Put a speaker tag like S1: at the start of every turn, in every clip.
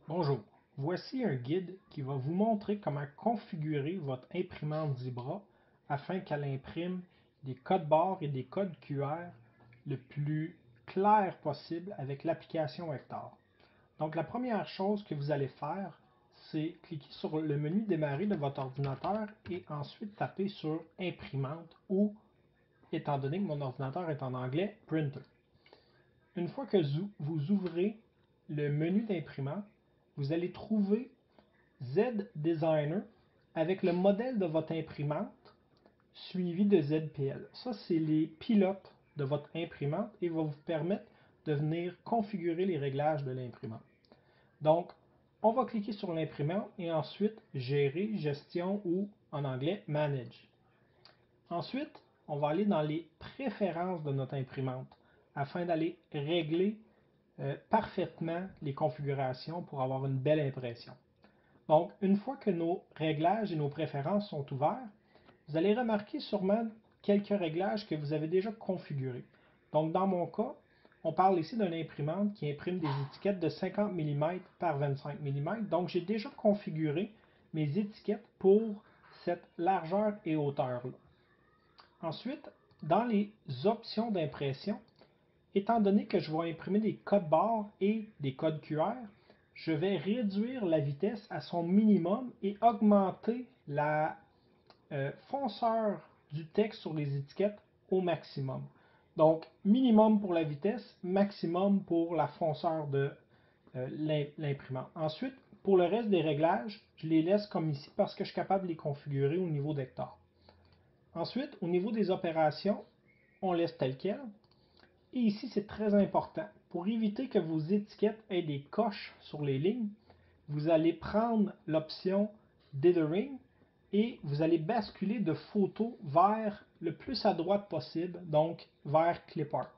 S1: Bonjour, voici un guide qui va vous montrer comment configurer votre imprimante Zebra afin qu'elle imprime des codes barres et des codes QR le plus clair possible avec l'application Vector. Donc la première chose que vous allez faire, c'est cliquer sur le menu démarrer de votre ordinateur et ensuite taper sur imprimante ou, étant donné que mon ordinateur est en anglais, printer. Une fois que vous ouvrez le menu d'imprimante, vous allez trouver Z-Designer avec le modèle de votre imprimante suivi de ZPL. Ça, c'est les pilotes de votre imprimante et va vous permettre de venir configurer les réglages de l'imprimante. Donc, on va cliquer sur l'imprimante et ensuite gérer, gestion ou en anglais manage. Ensuite, on va aller dans les préférences de notre imprimante afin d'aller régler parfaitement les configurations pour avoir une belle impression. Donc, une fois que nos réglages et nos préférences sont ouverts, vous allez remarquer sûrement quelques réglages que vous avez déjà configurés. Donc, dans mon cas, on parle ici d'une imprimante qui imprime des étiquettes de 50 mm par 25 mm. Donc, j'ai déjà configuré mes étiquettes pour cette largeur et hauteur-là. Ensuite, dans les options d'impression, étant donné que je vais imprimer des codes barres et des codes QR, je vais réduire la vitesse à son minimum et augmenter la fonceur du texte sur les étiquettes au maximum. Donc, minimum pour la vitesse, maximum pour la fonceur de l'imprimante. Ensuite, pour le reste des réglages, je les laisse comme ici parce que je suis capable de les configurer au niveau d'hectare. Ensuite, au niveau des opérations, on laisse tel quel. Et ici, c'est très important. Pour éviter que vos étiquettes aient des coches sur les lignes, vous allez prendre l'option Dithering et vous allez basculer de photo vers le plus à droite possible, donc vers Clipart.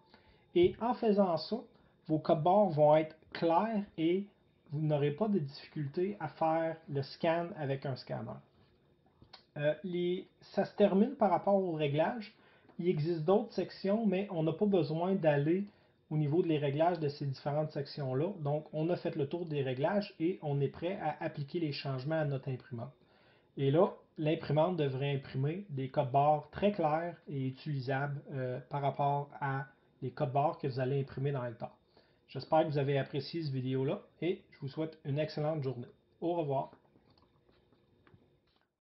S1: Et en faisant ça, vos codes barres vont être clairs et vous n'aurez pas de difficulté à faire le scan avec un scanner. Ça se termine par rapport aux réglages. Il existe d'autres sections, mais on n'a pas besoin d'aller au niveau des réglages de ces différentes sections-là. Donc, on a fait le tour des réglages et on est prêt à appliquer les changements à notre imprimante. Et là, l'imprimante devrait imprimer des codes barres très clairs et utilisables par rapport à les codes barres que vous allez imprimer dans Hectare. J'espère que vous avez apprécié cette vidéo-là et je vous souhaite une excellente journée. Au revoir.